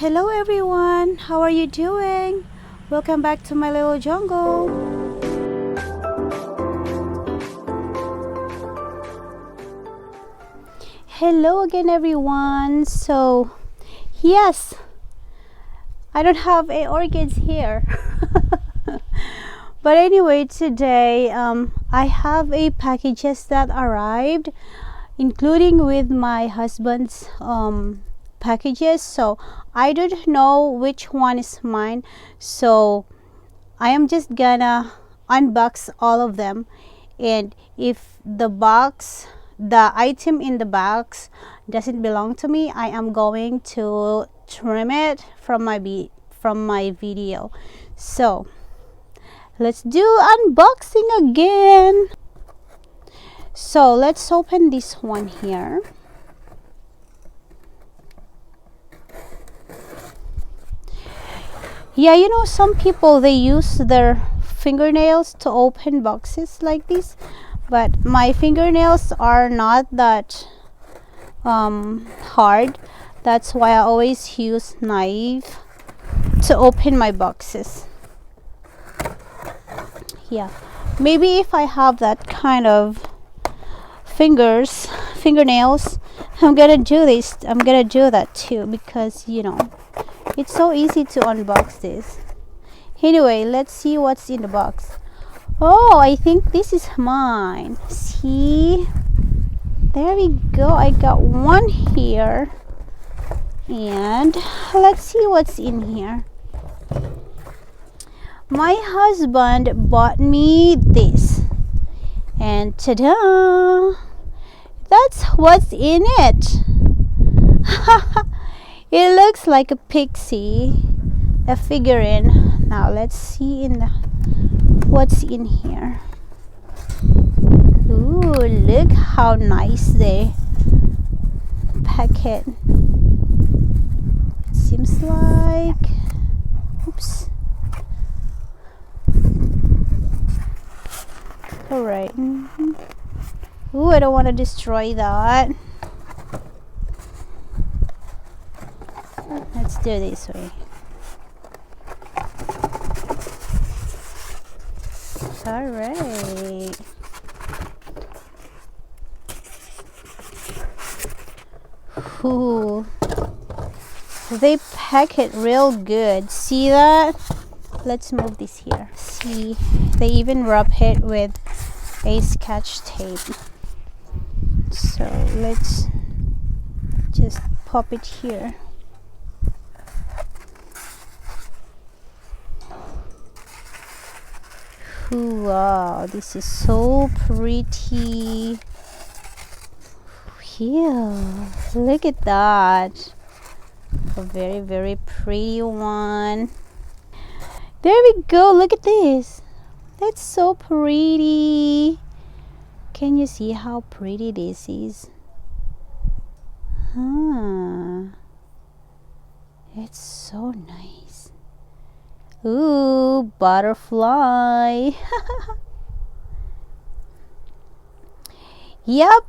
Hello everyone, how are you doing? Welcome back to my little jungle. Hello again everyone. So yes, I don't have a orchids here. But anyway, today I have a packages that arrived, including with my husband's packages. So I don't know which one is mine, so I am just gonna unbox all of them, and if the item in the box doesn't belong to me, I am going to trim it from my video. So let's do unboxing again. So let's open this one here. Yeah, you know, some people, they use their fingernails to open boxes like this, but my fingernails are not that hard. That's why I always use knife to open my boxes. Yeah, maybe if I have that kind of fingernails, I'm gonna do that too, because you know, it's so easy to unbox this. Anyway, let's see what's in the box. Oh, I think this is mine. See, there we go. I got one here, and let's see what's in here. My husband bought me this, and ta-da, that's what's in it. It looks like a pixie, a figurine. Now let's see what's in here. Ooh, look how nice they pack it. Seems like, oops. All right. Ooh, I don't want to destroy that. Let's do it this way. All right. Ooh, they pack it real good. See that? Let's move this here. See, they even wrap it with a Scotch tape. So let's just pop it here. Ooh, wow, this is so pretty. Yeah, look at that. A very, very pretty one. There we go. Look at this. That's so pretty. Can you see how pretty this is? It's so nice. Ooh, butterfly. Yep,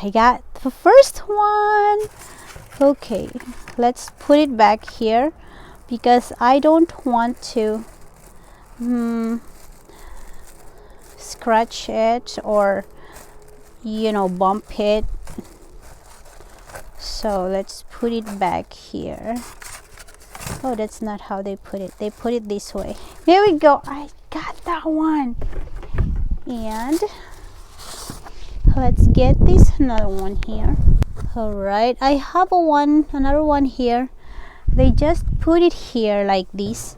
I got the first one. Okay, let's put it back here because I don't want to scratch it or, you know, bump it. So let's put it back here. Oh, that's not how they put it. They put it this way. There we go. I got that one. And let's get another one here. All right, I have another one here. They just put it here like this,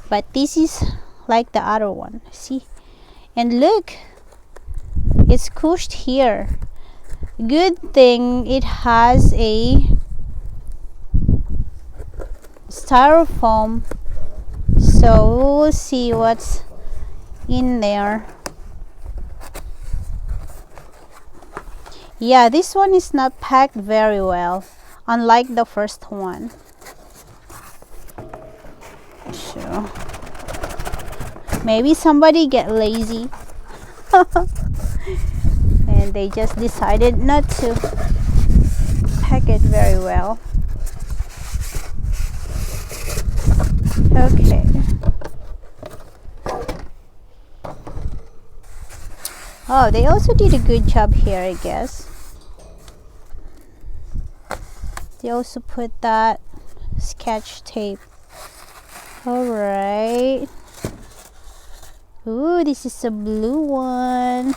but this is like the other one. See, and look, it's squished here. Good thing it has a styrofoam, so we'll see what's in there. Yeah, this one is not packed very well, unlike the first one. So maybe somebody get lazy and they just decided not to pack it very well. Oh, they also did a good job here, I guess. They also put that sketch tape. Alright. Ooh, this is a blue one.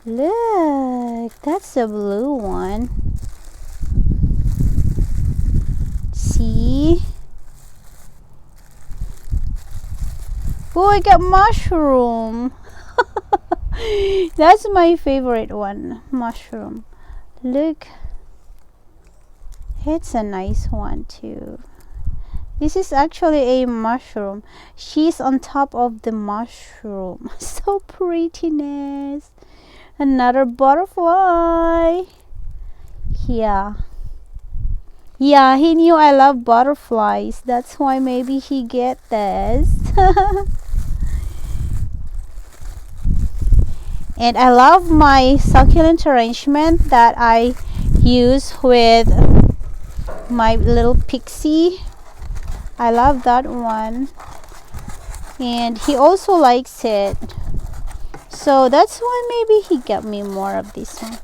Look, that's a blue one. See? Oh, I got mushroom. That's my favorite one, mushroom. Look, it's a nice one too. This is actually a mushroom. She's on top of the mushroom. So prettiness. Another butterfly. Yeah, he knew I love butterflies. That's why maybe he get this. And I love my succulent arrangement that I use with my little pixie. I love that one. And he also likes it. So that's why maybe he got me more of this one.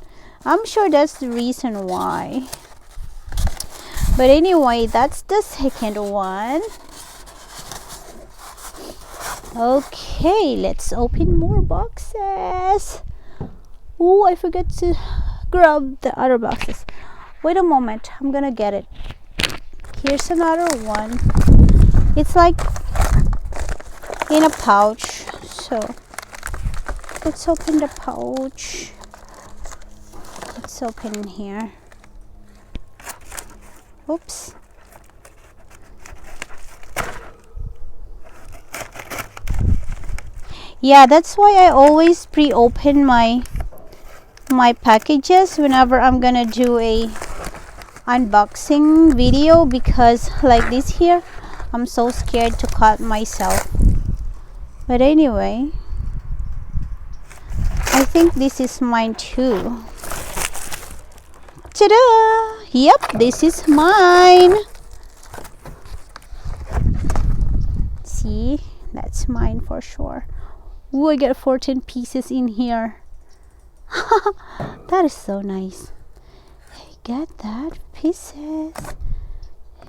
I'm sure that's the reason why. But anyway, that's the second one. Okay, let's open more boxes. Oh, I forgot to grab the other boxes. Wait a moment, I'm gonna get it. Here's another one. It's like in a pouch. So let's open the pouch. Let's open here. Oops. Yeah, that's why I always pre-open my packages whenever I'm gonna do a unboxing video, because like this here, I'm so scared to cut myself. But anyway, I think this is mine too. Ta-da! Yep, this is mine. See, that's mine for sure. Ooh, I got 14 pieces in here. That is so nice. I got that pieces,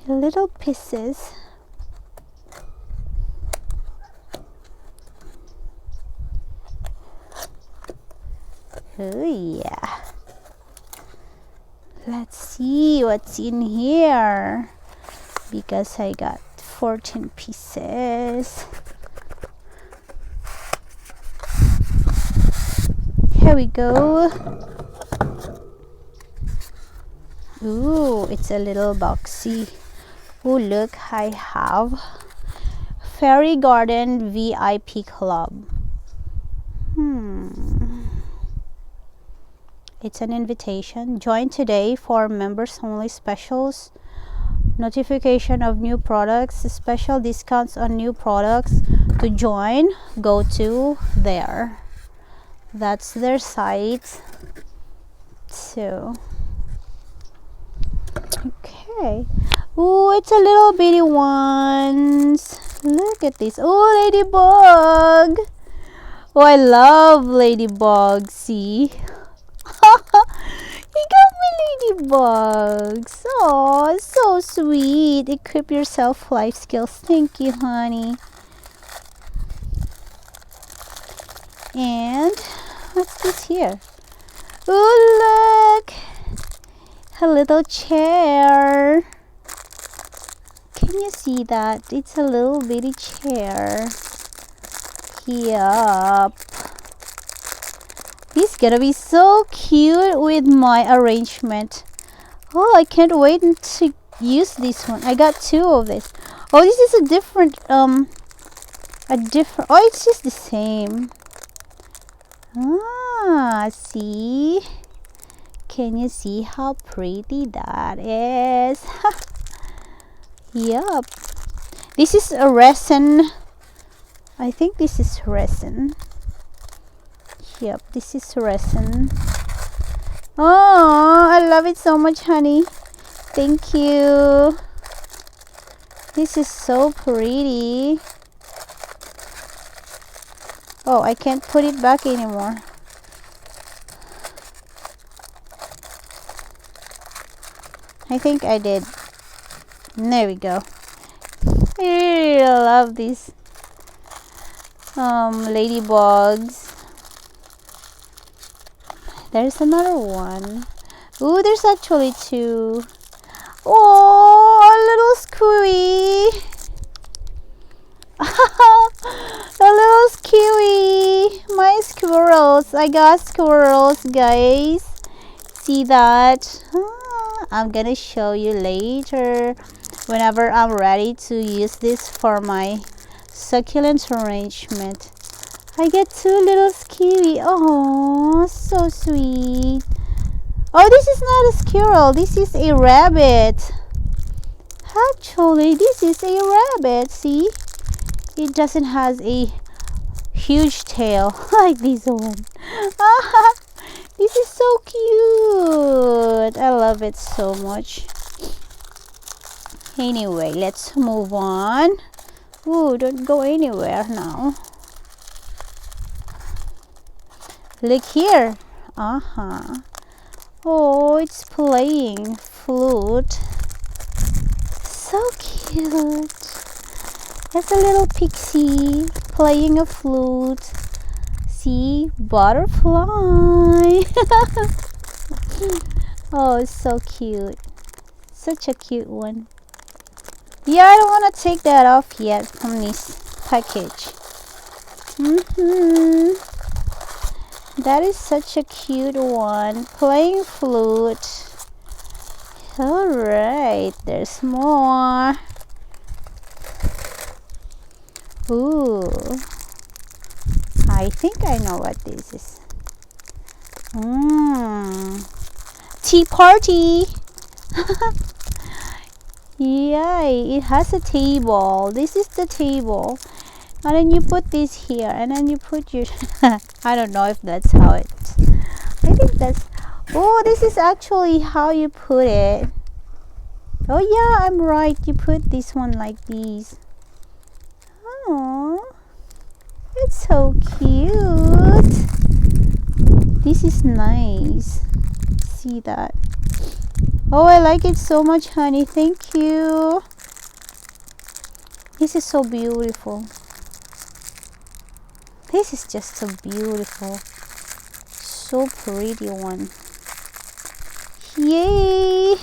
little pieces. Oh yeah. Let's see what's in here, because I got 14 pieces. Here we go. Ooh, it's a little boxy. Ooh, look, I have Fairy Garden VIP Club. It's an invitation. Join today for members only specials. Notification of new products, special discounts on new products. To join, go to there. That's their site. So okay. Oh, it's a little bitty ones. Look at this. Oh, ladybug. Oh, I love ladybug. See. He got me ladybugs. Oh, so sweet. Equip yourself life skills. Thank you, honey. And what's this here? Oh, look, a little chair. Can you see that? It's a little bitty chair. Yup. He's gonna be so cute with my arrangement. Oh, I can't wait to use this one. I got two of this. Oh, this is a different oh, it's just the same. Ah, see? Can you see how pretty that is? Yup. This is a resin. I think this is resin. Yep, this is resin. Oh, I love it so much, honey. Thank you. This is so pretty. Oh, I can't put it back anymore. I think I did. There we go. I really love these ladybugs. There's another one. Ooh, there's actually two. Oh, a little squeaky. A little squeaky. My squirrels. I got squirrels, guys. See that? I'm gonna show you later whenever I'm ready to use this for my succulent arrangement. I get two little squeaky. Oh, so sweet. Oh, this is not a squirrel. This is a rabbit. Actually, this is a rabbit. See? It doesn't has a huge tail like this one. This is so cute. I love it so much. Anyway, let's move on. Ooh, don't go anywhere now. Look here. Oh, it's playing flute. So cute. There's a little pixie playing a flute. See? Butterfly. Oh, so cute. Such a cute one. Yeah, I don't want to take that off yet from this package. That is such a cute one. Playing flute. Alright, there's more. Ooh. I think I know what this is. Tea party. Yay, it has a table. This is the table. And then you put this here, and then you put your I don't know if that's how it, I think that's, oh, this is actually how you put it. Oh yeah, I'm right, you put this one like this. Oh, it's so cute. This is nice. See that? Oh, I like it so much, honey. Thank you. This is so beautiful. This is just so beautiful. So pretty one. Yay!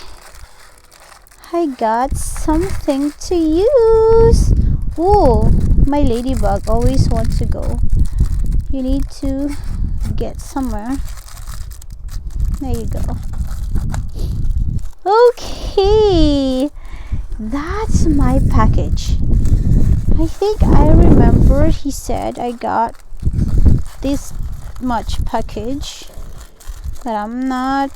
I got something to use. Ooh, my ladybug always wants to go. You need to get somewhere. There you go. Okay, that's my package. I think I remember he said I got this much package, but I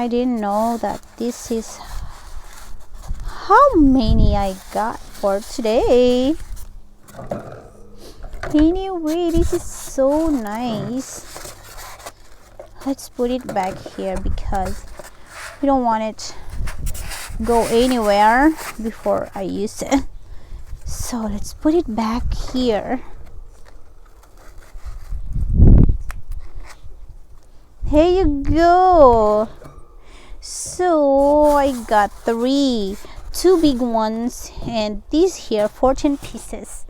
didn't know that this is how many I got for today. Anyway, this is so nice. Let's put it back here because we don't want it go anywhere before I use it. So let's put it back here. Here you go. So I got two big ones, and these here 14 pieces.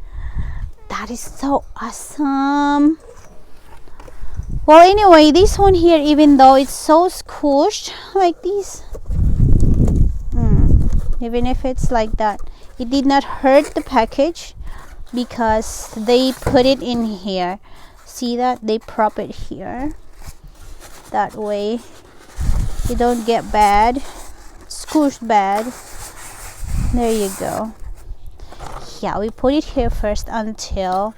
That is so awesome. Well, anyway, this one here, even though it's so squished like this, even if it's like that, it did not hurt the package because they put it in here. See that? They prop it here. That way it don't get bad, squished bad. There you go. Yeah, we put it here first until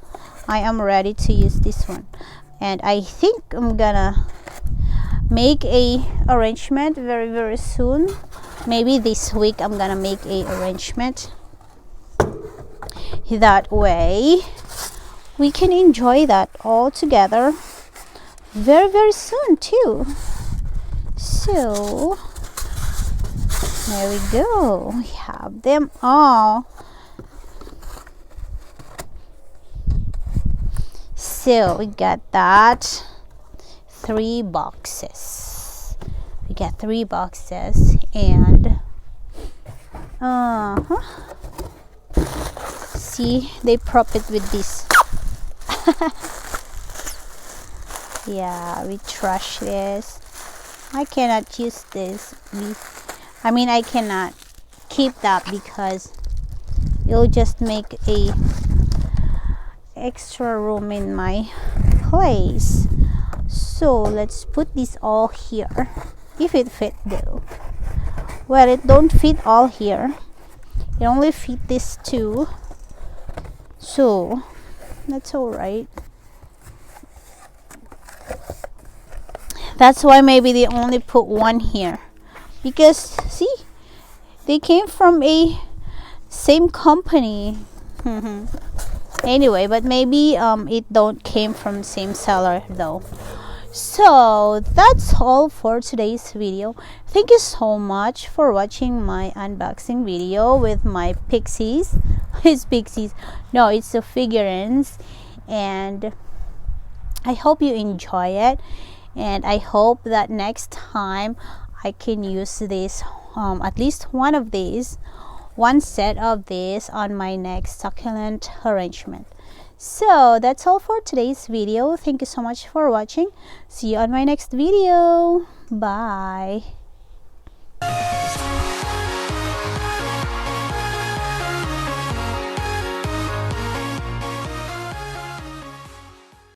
I am ready to use this one. And I think I'm gonna make a arrangement very, very soon. Maybe this week I'm gonna make a arrangement. That way we can enjoy that all together very, very soon too. So there we go. We have them all. So we got that 3 boxes. We got 3 boxes, and see, they prop it with this. Yeah, we trash this. I cannot use this. I cannot keep that because it'll just make a extra room in my place. So let's put this all here, if it fit though. Well, it don't fit all here. It only fit this 2. So that's all right. That's why maybe they only put 1 here, because see, they came from a same company. Anyway, but maybe it don't came from same seller though. So that's all for today's video. Thank you so much for watching my unboxing video with my pixies. It's pixies, no, it's the figurines, and I hope you enjoy it, and I hope that next time I can use this, at least one set of this on my next succulent arrangement. So that's all for today's video. Thank you so much for watching. See you on my next video. Bye.